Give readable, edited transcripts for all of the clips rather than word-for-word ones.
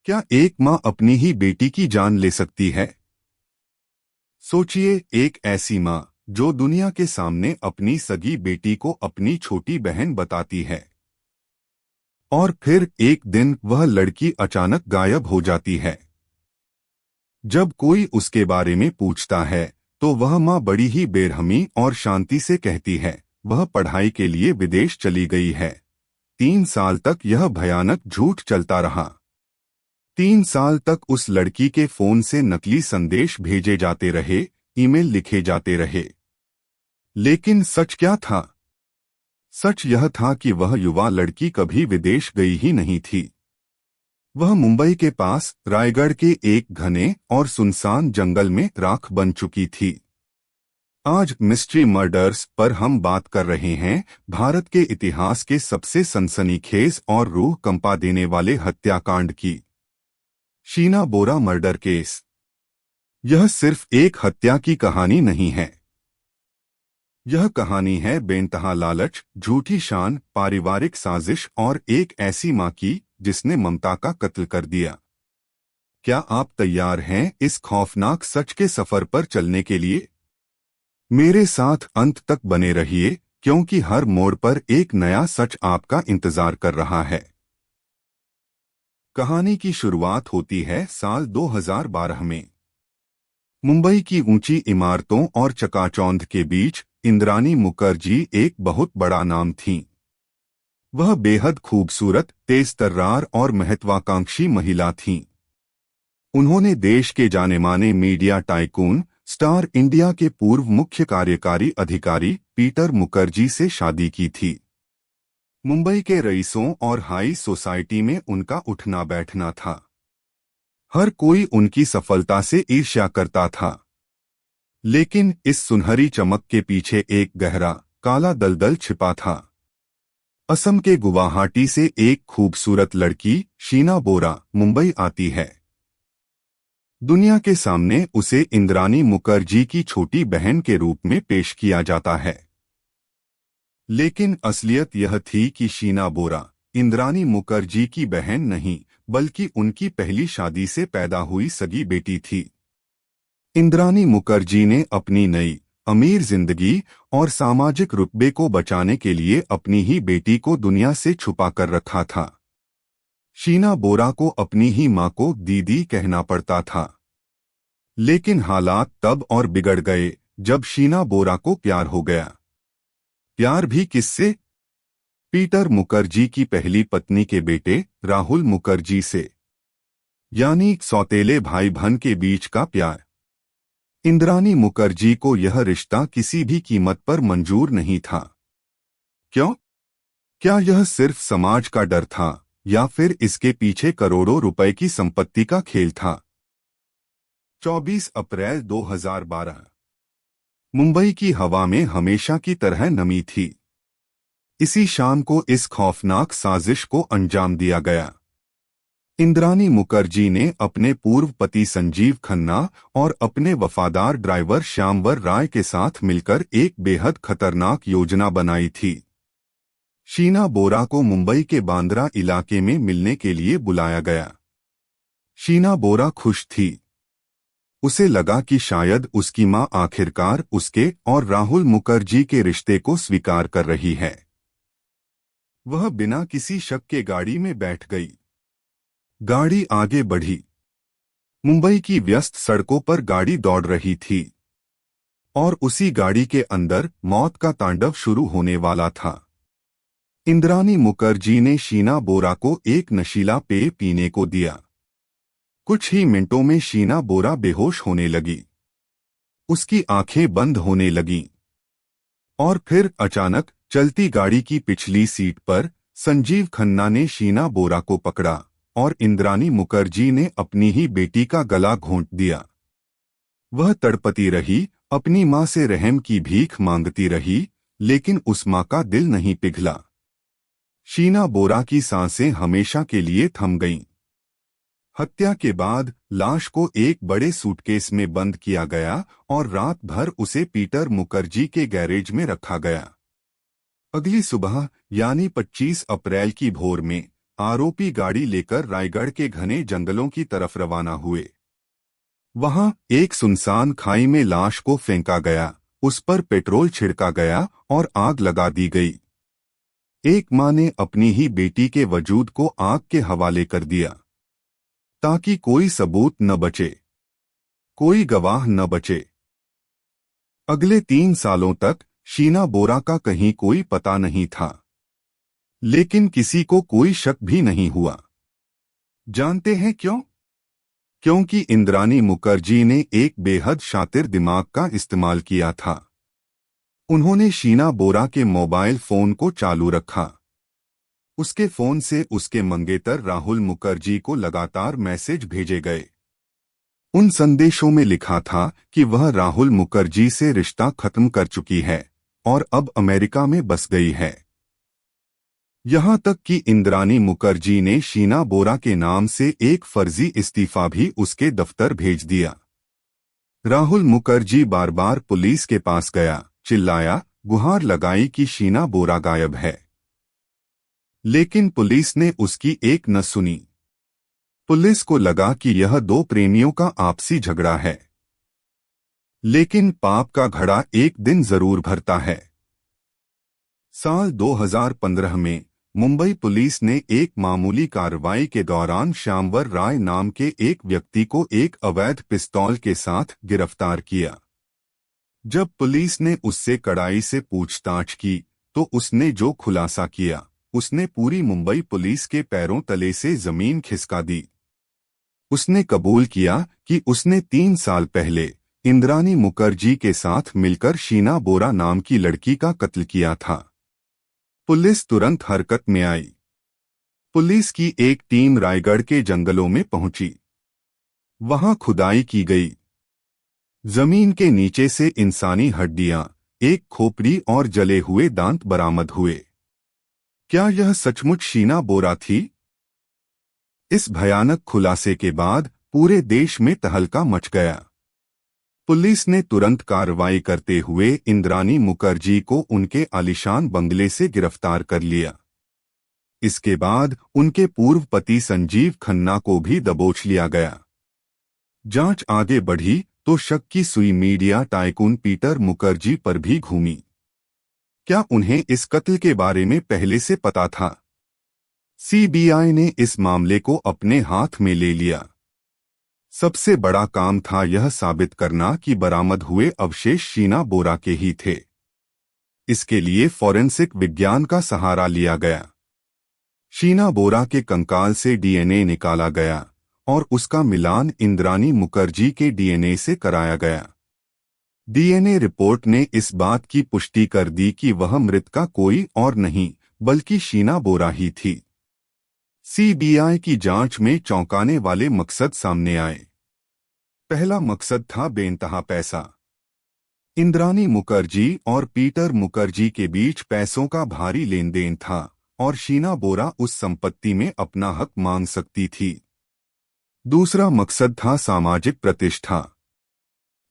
क्या एक माँ अपनी ही बेटी की जान ले सकती है? सोचिए, एक ऐसी माँ जो दुनिया के सामने अपनी सगी बेटी को अपनी छोटी बहन बताती है, और फिर एक दिन वह लड़की अचानक गायब हो जाती है। जब कोई उसके बारे में पूछता है तो वह माँ बड़ी ही बेरहमी और शांति से कहती है, वह पढ़ाई के लिए विदेश चली गई है। 3 साल तक यह भयानक झूठ चलता रहा। 3 साल तक उस लड़की के फोन से नकली संदेश भेजे जाते रहे, ईमेल लिखे जाते रहे। लेकिन सच क्या था? सच यह था कि वह युवा लड़की कभी विदेश गई ही नहीं थी। वह मुंबई के पास रायगढ़ के एक घने और सुनसान जंगल में राख बन चुकी थी। आज मिस्ट्री मर्डर्स पर हम बात कर रहे हैं भारत के इतिहास के सबसे सनसनीखेज और रूह कंपा देने वाले हत्याकांड की, शीना बोरा मर्डर केस। यह सिर्फ एक हत्या की कहानी नहीं है। यह कहानी है बेनतहा लालच, झूठी शान, पारिवारिक साजिश और एक ऐसी मां की जिसने ममता का कत्ल कर दिया। क्या आप तैयार हैं इस खौफनाक सच के सफर पर चलने के लिए? मेरे साथ अंत तक बने रहिए, क्योंकि हर मोड़ पर एक नया सच आपका इंतजार कर रहा है। कहानी की शुरुआत होती है साल 2012 में। मुंबई की ऊंची इमारतों और चकाचौंध के बीच इंद्रानी मुखर्जी एक बहुत बड़ा नाम थीं। वह बेहद खूबसूरत, तेज-तर्रार और महत्वाकांक्षी महिला थीं। उन्होंने देश के जाने-माने मीडिया टाइकून स्टार इंडिया के पूर्व मुख्य कार्यकारी अधिकारी पीटर मुखर्जी से शादी की थी। मुंबई के रईसों और हाई सोसाइटी में उनका उठना बैठना था। हर कोई उनकी सफलता से ईर्ष्या करता था। लेकिन इस सुनहरी चमक के पीछे एक गहरा, काला दलदल छिपा था। असम के गुवाहाटी से एक खूबसूरत लड़की शीना बोरा मुंबई आती है। दुनिया के सामने उसे इंद्रानी मुखर्जी की छोटी बहन के रूप में पेश किया जाता है। लेकिन असलियत यह थी कि शीना बोरा इंद्रानी मुखर्जी की बहन नहीं, बल्कि उनकी पहली शादी से पैदा हुई सगी बेटी थी। इंद्रानी मुखर्जी ने अपनी नई, अमीर जिंदगी और सामाजिक रुतबे को बचाने के लिए अपनी ही बेटी को दुनिया से छुपा कर रखा था। शीना बोरा को अपनी ही मां को दीदी कहना पड़ता था। लेकिन हालात तब और बिगड़ गए जब शीना बोरा को प्यार हो गया। प्यार भी किससे? पीटर मुखर्जी की पहली पत्नी के बेटे राहुल मुखर्जी से, यानी सौतेले भाई बहन के बीच का प्यार। इंद्रानी मुखर्जी को यह रिश्ता किसी भी कीमत पर मंजूर नहीं था। क्यों? क्या यह सिर्फ समाज का डर था, या फिर इसके पीछे करोड़ों रुपए की संपत्ति का खेल था? 24 अप्रैल 2012। मुंबई की हवा में हमेशा की तरह नमी थी। इसी शाम को इस खौफनाक साजिश को अंजाम दिया गया। इंद्रानी मुखर्जी ने अपने पूर्व पति संजीव खन्ना और अपने वफादार ड्राइवर श्यामवर राय के साथ मिलकर एक बेहद खतरनाक योजना बनाई थी। शीना बोरा को मुंबई के बांद्रा इलाके में मिलने के लिए बुलाया गया। शीना बोरा खुश थी। उसे लगा कि शायद उसकी मां आखिरकार उसके और राहुल मुखर्जी के रिश्ते को स्वीकार कर रही है। वह बिना किसी शक के गाड़ी में बैठ गई। गाड़ी आगे बढ़ी। मुंबई की व्यस्त सड़कों पर गाड़ी दौड़ रही थी, और उसी गाड़ी के अंदर मौत का तांडव शुरू होने वाला था। इंद्रानी मुखर्जी ने शीना बोरा को एक नशीला पेय पीने को दिया। कुछ ही मिनटों में शीना बोरा बेहोश होने लगी। उसकी आंखें बंद होने लगीं। और फिर अचानक चलती गाड़ी की पिछली सीट पर संजीव खन्ना ने शीना बोरा को पकड़ा, और इंद्रानी मुखर्जी ने अपनी ही बेटी का गला घोंट दिया। वह तड़पती रही, अपनी मां से रहम की भीख मांगती रही, लेकिन उस मां का दिल नहीं पिघला। शीना बोरा की सांसें हमेशा के लिए थम गईं। हत्या के बाद लाश को एक बड़े सूटकेस में बंद किया गया और रात भर उसे पीटर मुखर्जी के गैरेज में रखा गया। अगली सुबह यानी 25 अप्रैल की भोर में आरोपी गाड़ी लेकर रायगढ़ के घने जंगलों की तरफ रवाना हुए। वहां एक सुनसान खाई में लाश को फेंका गया, उस पर पेट्रोल छिड़का गया और आग लगा दी गई। एक मां ने अपनी ही बेटी के वजूद को आग के हवाले कर दिया ताकि कोई सबूत न बचे, कोई गवाह न बचे। अगले 3 सालों तक शीना बोरा का कहीं कोई पता नहीं था, लेकिन किसी को कोई शक भी नहीं हुआ। जानते हैं क्यों? क्योंकि इंद्रानी मुखर्जी ने एक बेहद शातिर दिमाग का इस्तेमाल किया था। उन्होंने शीना बोरा के मोबाइल फोन को चालू रखा। उसके फोन से उसके मंगेतर राहुल मुखर्जी को लगातार मैसेज भेजे गए। उन संदेशों में लिखा था कि वह राहुल मुखर्जी से रिश्ता खत्म कर चुकी है और अब अमेरिका में बस गई है। यहां तक कि इंद्रानी मुखर्जी ने शीना बोरा के नाम से एक फर्जी इस्तीफा भी उसके दफ्तर भेज दिया। राहुल मुखर्जी बार बार पुलिस के पास गया, चिल्लाया, गुहार लगाई कि शीना बोरा गायब है, लेकिन पुलिस ने उसकी एक न सुनी। पुलिस को लगा कि यह 2 प्रेमियों का आपसी झगड़ा है, लेकिन पाप का घड़ा एक दिन जरूर भरता है। साल 2015 में मुंबई पुलिस ने एक मामूली कार्रवाई के दौरान श्यामवर राय नाम के एक व्यक्ति को एक अवैध पिस्तौल के साथ गिरफ्तार किया। जब पुलिस ने उससे कड़ाई से पूछताछ की तो उसने जो खुलासा किया, उसने पूरी मुंबई पुलिस के पैरों तले से जमीन खिसका दी। उसने कबूल किया कि उसने 3 साल पहले इंद्रानी मुखर्जी के साथ मिलकर शीना बोरा नाम की लड़की का कत्ल किया था। पुलिस तुरंत हरकत में आई। पुलिस की एक टीम रायगढ़ के जंगलों में पहुंची। वहां खुदाई की गई। जमीन के नीचे से इंसानी हड्डियां, एक खोपड़ी और जले हुए दांत बरामद हुए। क्या यह सचमुच शीना बोरा थी? इस भयानक खुलासे के बाद पूरे देश में तहलका मच गया। पुलिस ने तुरंत कार्रवाई करते हुए इंद्रानी मुखर्जी को उनके आलीशान बंगले से गिरफ्तार कर लिया। इसके बाद उनके पूर्व पति संजीव खन्ना को भी दबोच लिया गया। जांच आगे बढ़ी तो शक की सुई मीडिया टाइकून पीटर मुखर्जी पर भी घूमी। क्या उन्हें इस कत्ल के बारे में पहले से पता था? सीबीआई ने इस मामले को अपने हाथ में ले लिया। सबसे बड़ा काम था यह साबित करना कि बरामद हुए अवशेष शीना बोरा के ही थे। इसके लिए फॉरेंसिक विज्ञान का सहारा लिया गया। शीना बोरा के कंकाल से डीएनए निकाला गया और उसका मिलान इंद्रानी मुखर्जी के डीएनए से कराया गया। डीएनए रिपोर्ट ने इस बात की पुष्टि कर दी कि वह मृतका कोई और नहीं बल्कि शीना बोरा ही थी। सीबीआई की जांच में चौंकाने वाले मकसद सामने आए। पहला मकसद था बेइंतहा पैसा। इंद्रानी मुखर्जी और पीटर मुखर्जी के बीच पैसों का भारी लेन देन था और शीना बोरा उस संपत्ति में अपना हक मांग सकती थी। दूसरा मकसद था सामाजिक प्रतिष्ठा।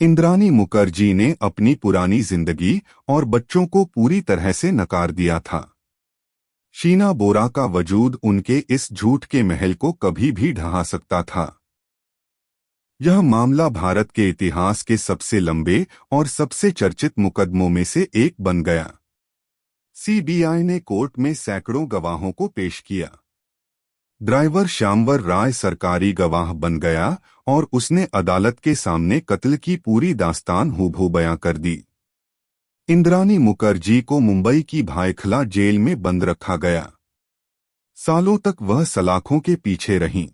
इंद्रानी मुखर्जी ने अपनी पुरानी जिंदगी और बच्चों को पूरी तरह से नकार दिया था। शीना बोरा का वजूद उनके इस झूठ के महल को कभी भी ढहा सकता था। यह मामला भारत के इतिहास के सबसे लंबे और सबसे चर्चित मुकदमों में से एक बन गया। सीबीआई ने कोर्ट में सैकड़ों गवाहों को पेश किया। ड्राइवर श्यामवर राय सरकारी गवाह बन गया और उसने अदालत के सामने कत्ल की पूरी दास्तान हूबहू बयां कर दी। इंद्रानी मुखर्जी को मुंबई की भायखला जेल में बंद रखा गया। सालों तक वह सलाखों के पीछे रहीं।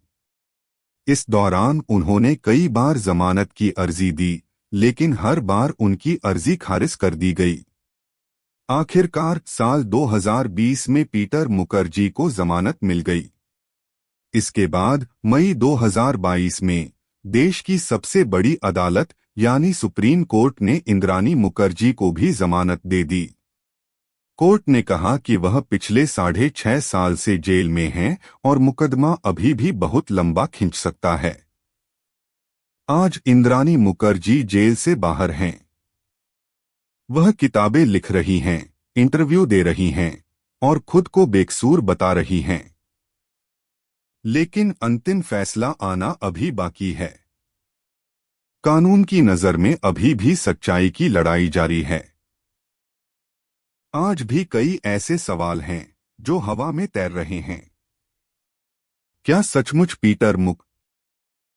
इस दौरान उन्होंने कई बार जमानत की अर्जी दी, लेकिन हर बार उनकी अर्जी खारिज कर दी गई। आखिरकार साल 2020 में पीटर मुखर्जी को जमानत मिल गई। इसके बाद मई 2022 में देश की सबसे बड़ी अदालत यानी सुप्रीम कोर्ट ने इंद्रानी मुखर्जी को भी जमानत दे दी। कोर्ट ने कहा कि वह पिछले 6.5 साल से जेल में हैं और मुकदमा अभी भी बहुत लंबा खिंच सकता है। आज इंद्रानी मुखर्जी जेल से बाहर हैं। वह किताबें लिख रही हैं, इंटरव्यू दे रही हैं और खुद को बेकसूर बता रही हैं। लेकिन अंतिम फैसला आना अभी बाकी है। कानून की नजर में अभी भी सच्चाई की लड़ाई जारी है। आज भी कई ऐसे सवाल हैं जो हवा में तैर रहे हैं। क्या सचमुच पीटर मुक